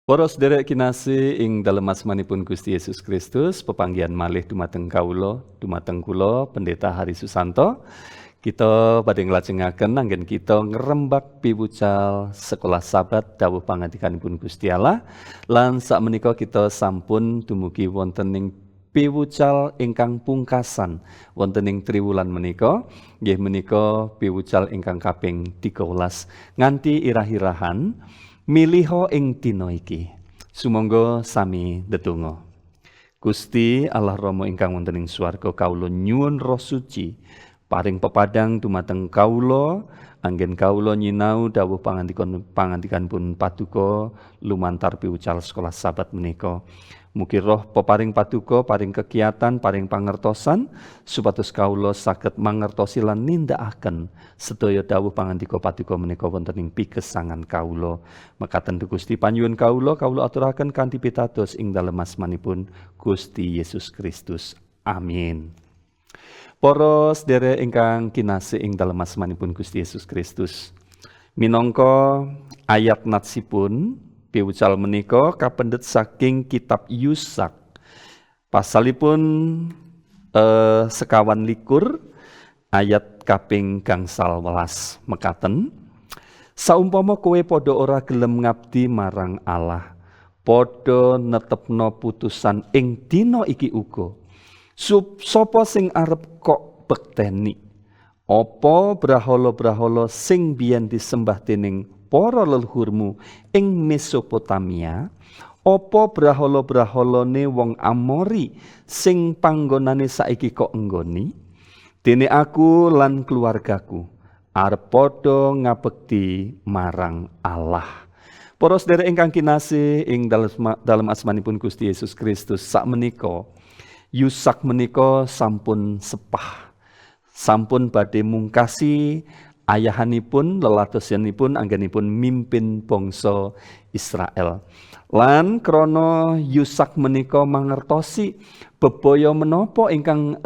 Para sedherek kinasih ing dalem asmanipun Gusti Yesus Kristus, pepanggihan malih dumateng kawula, dumateng kula Pendeta Hari Susanto. Kita badhe nglajengaken anggen kita ngrembak piwucal sekolah Sabat dawuh pangandikanipun Gusti Allah. Lan sakmenika kita sampun dumugi wonten ing piwucal ingkang pungkasan wonten ing triwulan menika, nggih menika piwucal ingkang kaping 13 nganti irah-irahan miliho ing dina iki. Sumangga sami ndedonga. Gusti Allah Rama ingkang wonten ing swarga, kawula nyuwun Roh Suci paring pepadang dumateng kawula, anggen kawula nyinau dawuh pangandikanipun Paduka lumantar piwucal sekolah Sabat menika. Mugi Roh peparing Paduka, paring kegiatan, paring pangertosan supados kawula saged mangertosi lan nindakaken sedaya dawuh pangandika Paduka menika wonten ing pigesangan kawula. Mekaten Gusti panyuwun kawula aturaken kanthi pitados ing dalem asmanipun Gusti Yesus Kristus. Amin. Para sedherek ingkang kinasih ing dalem asmanipun Gusti Yesus Kristus. Minangka ayat natsipun piwucal menika kapendhet saking kitab Yusak. Pasalipun sekawan likur ayat kaping gangsal welas mekaten. Saumpama kowe padha ora gelem ngabdi marang Allah, padha netepno putusan ing dina iki uga. Sapa sing arep kok bekteni? Apa brahala-brahala sing biyen disembah dening para leluhurmu ing Mesopotamia? Apa brahala-brahalane wong Amori sing panggonane saiki kok enggoni? Dene aku lan keluargaku arep padha ngabekti marang Allah. Para sedherek ingkang kinasih ing dalem asmanipun Gusti Yesus Kristus, sakmenika Yusak menika sampun sepah, sampun badhe mungkasi ayahanipun, leladosanipun anggenipun mimpin bangsa Israel. Lan krana Yusak menika mangertosi bebaya menapa ingkang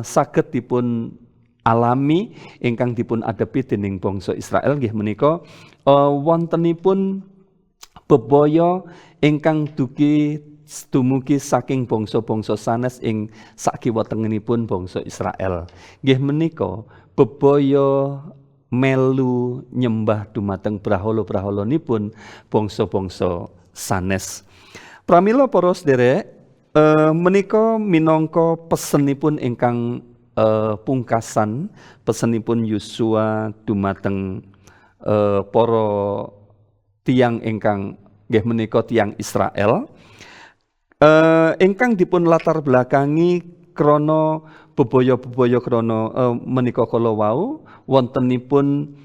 saged dipun alami, ingkang dipun adepi dening bangsa Israel nggih menika wontenipun bebaya ingkang dumugi saking bangsa-bangsa sanes ing sakiwa tengenipun bangsa Israel. Nggih menika bebaya melu nyembah dumateng brahala-brahalanipun bangsa-bangsa sanes. Pramila para sedherek, menika minangka pesenipun ingkang pungkasan, pesenipun Yosua dumateng para tiyang ingkang nggih menika tiyang Israel. Ingkang dipun latar belakangi krana bebaya-bebaya krana menika kala wau wontenipun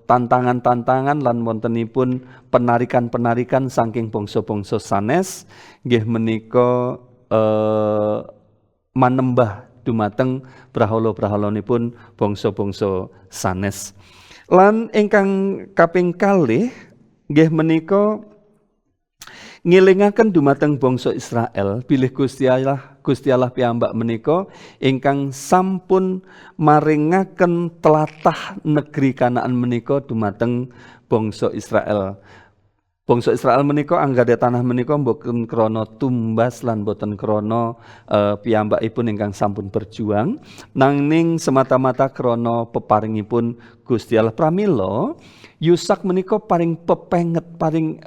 tantangan-tantangan lan wontenipun penarikan-penarikan saking bangsa-bangsa sanes nggih menika manembah dumateng brahala-brahalanipun bangsa-bangsa sanes. Lan ingkang kaping kalih nggih menika ngelingaken dumateng bangsa Israel bilih Gusti Allah piyambak menika ingkang sampun maringaken tlatah negeri Kanaan menika dumateng bangsa Israel. Bangsa Israel menika anggada tanah menika boten krana tumbas lan boten krana piyambakipun ingkang sampun berjuang, nanging semata-mata krana peparingipun Gusti Allah. Pramila Yusak menika paring pepenget, paring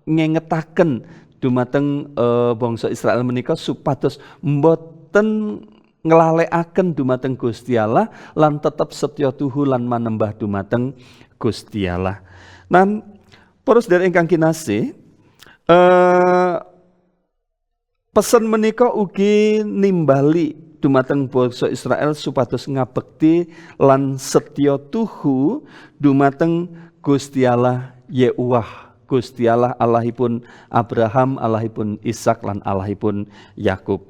ngengetaken dumateng bangsa Israel menika supados mboten nglalekaken dumateng Gusti Allah lan tetep setya tuhu lan manembah dumateng Gusti Allah. Nan para sedherek ingkang kinasih, pesen menika ugi nimbali dumateng bangsa Israel supados ngabekti lan setya tuhu dumateng Gusti Allah Yehuwah, Gusti Allah, Allahipun Abraham, Allahipun Ishak lan Allahipun Yakub.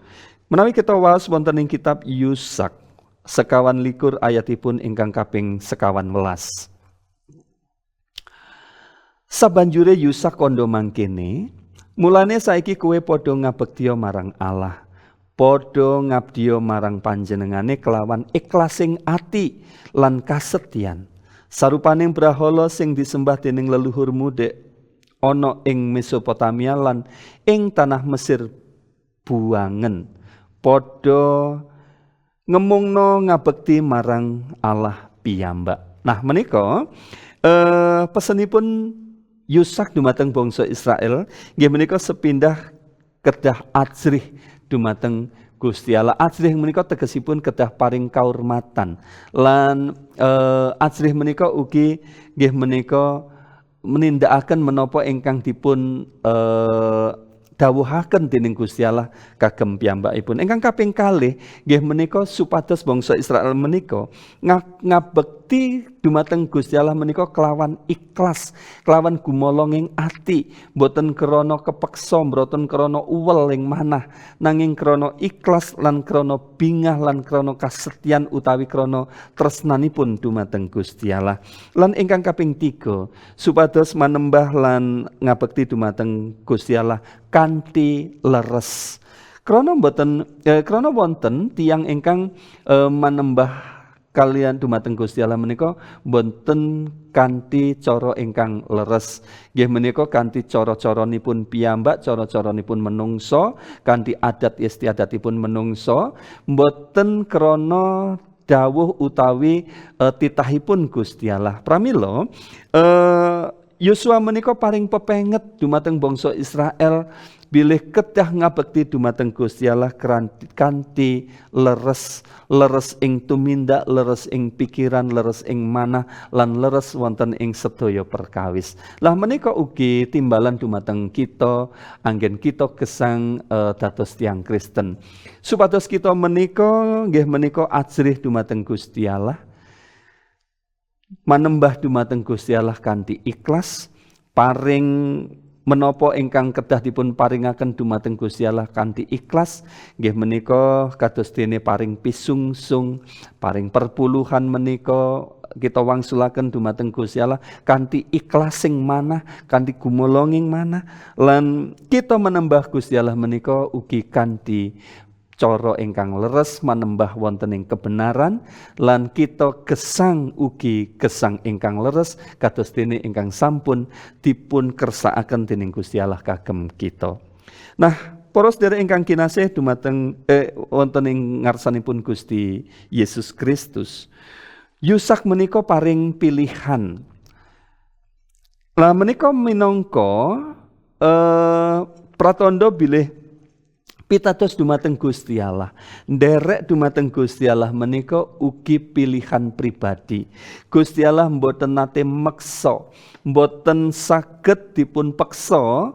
Menawi kita waos wonten ing kitab Yusak sekawan likur ayatipun ingkang kaping sekawan welas. Sabanjure Yusak kandha mangkene, mulane saiki kowe padha ngabektiya marang Allah, padha ngabdiya marang panjenengane kelawan ikhlasing ati lan kasetyan. Sarupaning brahala sing disembah dening leluhurmu dek ana ing Mesopotamia lan ing tanah Mesir buangen padha ngemungno ngabekti marang Allah piyambak. Nah menika pesenipun Yusak dumateng bangsa Israel nggih menika sepindah kedah ajrih dumateng Gusti Allah. Ajrih menika tegesipun kedah paring kaurmatan lan ajrih menika ugi nggih menika menindakaken menapa ingkang dipun dawuhaken dening Gusti Allah kagem piyambakipun. Ingkang kaping kalih nggih menika supados bangsa Israel menika ngabekti dumateng Gusti Allah menika kelawan ikhlas, kelawan gumolonging ati, boten krana kepeksa, boten krana uwel ing manah, nanging krana ikhlas lan krana bingah lan krana kasetyan utawi krana tresnanipun dumateng Gusti Allah. Lan ingkang kaping 3 supados manembah lan ngabekti dumateng Gusti Allah kanthi leres. Krana wonten tiyang ingkang manembah kalian dumateng Gusti Allah menika boten kanthi cara ingkang leres. Nggih menika kanthi cara-caranipun piyambak, cara-caranipun menungso, kanthi adat istiadatipun menungso, boten krana dawuh utawi titahipun Gusti Allah. Pramila Yosua menika paring pepenget dumateng bangsa Israel bilih kedah ngabekti dumateng Gusti Allah kanthi leres ing tumindak, leres ing pikiran, leres ing manah lan leres wonten ing sedaya perkawis. Lah menika ugi timbalan dumateng kita anggen kita gesang dados tiyang Kristen. Supados kita menika nggih menika ajrih dumateng Gusti Allah. Manembah dumateng Gusti Allah kanthi ikhlas, paring menapa ingkang kedah dipun paringaken dumateng Gusti Allah kanthi ikhlas, nggih menika kados dene paring pisungsung, paring perpuluhan menika kita wangsulaken dumateng Gusti Allah kanthi ikhlas sing manah, kanthi gumolonging manah, lan kita menembah Gusti Allah menika ugi kanthi cara ingkang leres manembah wonten ing kebenaran lan kita gesang ugi gesang ingkang leres kados dene ingkang sampun dipun kersakaken dening Gusti Allah kagem kita. Nah, para sedherek ingkang kinasih dumateng wonten ing ngarsanipun Gusti Yesus Kristus. Yusak menika paring pilihan. Lah menika minangka pratandha bilih pitados dumateng Gusti Allah. Nderek dumateng Gusti Allah menika ugi pilihan pribadi. Gusti Allah mboten nate meksa, mboten saged dipun peksa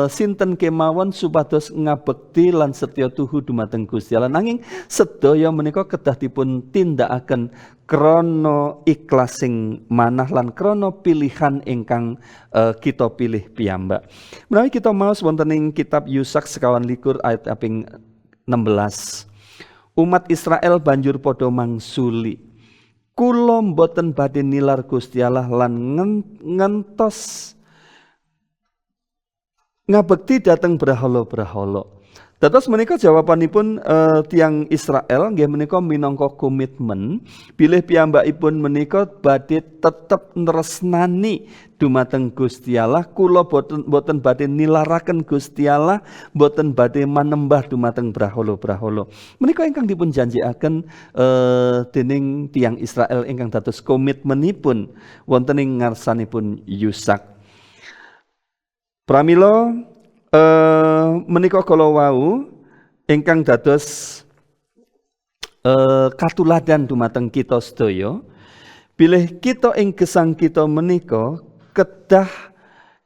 sinten kemawon supados ngabekti lan setya tuhu dumateng Gusti Allah. Nanging sedaya menika kedah dipun tindakaken krana ikhlas sing manah lan krana pilihan ingkang kita pilih piyambak. Menawi kita maos wonten ing kitab Yusak sekawan likur ayat kaping 16. Umat Israel banjur padha mangsuli, kula mboten badhe nilar Gusti Allah lan ngentos ngabekti dhateng brahala-brahala. Dados menika jawabanipun tiyang Israel nggih menika minangka komitmen bilih piyambakipun menika badhe tetep nresnani dumateng Gusti Allah. Kula boten badhe nilaraken Gusti Allah, boten badhe manembah dumateng brahala-brahala. Menika ingkang dipun janjikaken dening tiyang Israel ingkang dados komitmenipun wonten ing ngarsanipun Yusak. Pramila menika kala wau ingkang dados katuladan dumateng kita sedaya bilih kita ing gesang kita menika kedah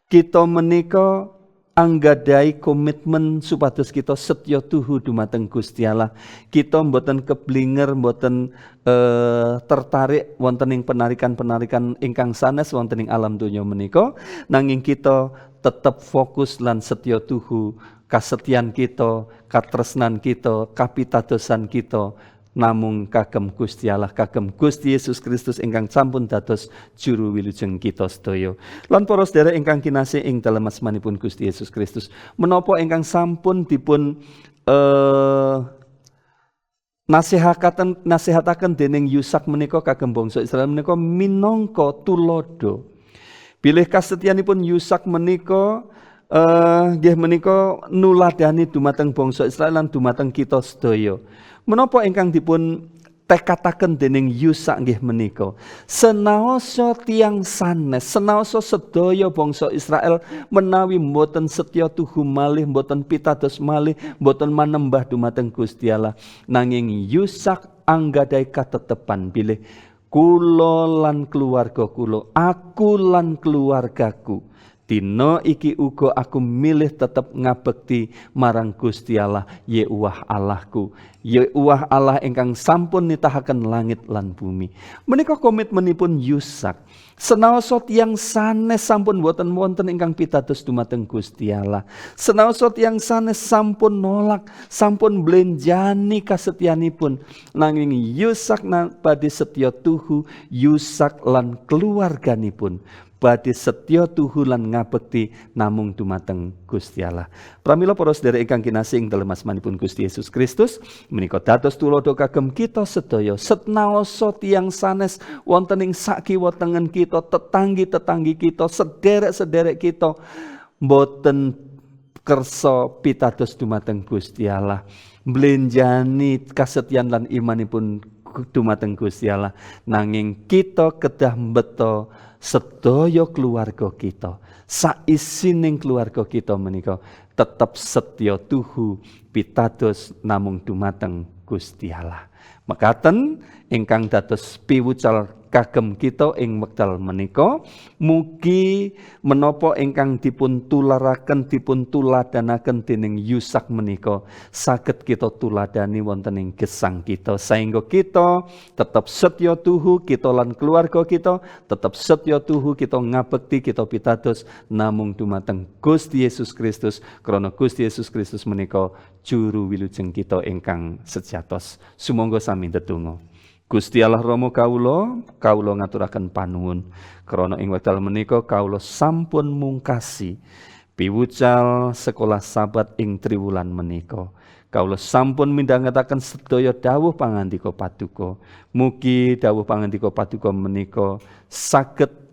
kita menika anggadhahi komitmen supados kita setya tuhu dumateng Gusti Allah. Kita mboten keblinger, mboten tertarik wonten ing penarikan-penarikan ingkang sanes wonten ing alam donya menika, nanging kita tetap fokus lan setya tuhu kasetyan kita, katresnan kita, kapitadosan kita namung kagem Gusti Allah, kagem Gusti Yesus Kristus ingkang sampun dados juru wilujeng kita sedaya. Lan para sedherek ingkang kinasih ing dalem asmanipun Gusti Yesus Kristus, menapa ingkang sampun dipun nasihataken dening Yusak menika kagem bangsa Israel menika minangka tulodo. Bilih kasetyanipun Yusak menika nggih menika nuladani dumateng bangsa Israel lan dumateng kita sedaya. Menapa ingkang dipun tekataken dening Yusak nggih menika, senaosa tiyang sanes, senaosa sedaya bangsa Israel menawi mboten setya tuhu malih, mboten pitados malih, mboten manembah dumateng Gusti Allah, nanging Yusak anggadhahi katetepan bilih kula lan keluarga kula, aku lan keluargaku, dina iki uga aku milih tetep ngabekti marang Gusti Allah, Yehuwah Allahku, Yehuwah Allah ingkang sampun nitahaken langit lan bumi. Menika komitmenipun Yusak. Senaosa tiyang sanes sampun boten wonten ingkang pitados dumateng Gusti Allah. Senaosa tiyang sanes sampun nolak, sampun blenjani kasetyanipun, nanging Yusak badhe setya tuhu, Yusak lan keluarganipun badhe setya tuhu lan ngabekti namung dumateng Gusti Allah. Pramila para sedherek ingkang kinasih ing dalem asmanipun Gusti Yesus Kristus, menika dados tulodo kagem kita sedaya, setnaosa tiyang sanes wonten ing sakiwa tengen kita, tetanggi-tetanggi kita, sederek-sederek kita boten kersa pitados dumateng Gusti Allah, mblenjani kasetyan lan imanipun dumateng Gusti Allah, nanging kita kedah mbeta sedaya keluarga kita, saisining keluarga kita menika tetap setya tuhu pitados namung dumateng Gusti Allah. Mekaten ingkang dados piwucal kagem kita ing wekdal menika, mugi menapa ingkang dipun tularaken, dipun tuladanaken dening Yusak menika saged kita tuladani wonten ing gesang kita, saengga kita tetap setya tuhu, kita lan keluarga kita tetap setya tuhu, kita ngabekti, kita pitados namung dumateng Gusti Yesus Kristus, krana Gusti Yesus Kristus menika juru wilujeng kita ingkang sejatos. Sumangga sami ndedonga. Gusti Allah Rama kawula ngaturaken panuwun krana ing wekdal menika kawula sampun mungkasi piwucal sekolah sabat ing triwulan menika. Kawula sampun midhangetaken sedaya dawuh pangandika Paduka. Mugi dawuh pangandika Paduka menika saged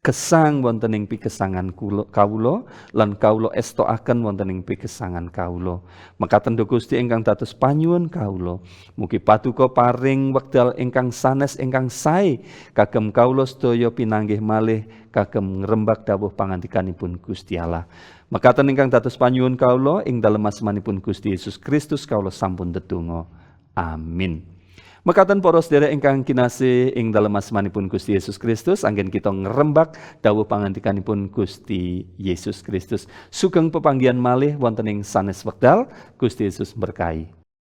gesang wonten ing pigesangan kawula lan kawula estokaken wonten ing pigesangan kawula. Mekaten Gusti ingkang dados panyuwun kawula, mugi Paduka paring wekdal ingkang sanes ingkang sae kagem kawula sedaya pinanggih malih kagem ngrembak dawuh pangandikanipun Gusti Allah. Mekaten ingkang dados panyuwun kawula ing dalem asmanipun Gusti Yesus Kristus kawula sampun ndedonga. Amin. Mekaten para sedherek ingkang kinasih ing dalem asmanipun Gusti Yesus Kristus, anggen kita ngrembak dawuh pangandikanipun Gusti Yesus Kristus. Sugeng pepanggihan malih wonten ing sanes wekdal, Gusti Yesus berkahi.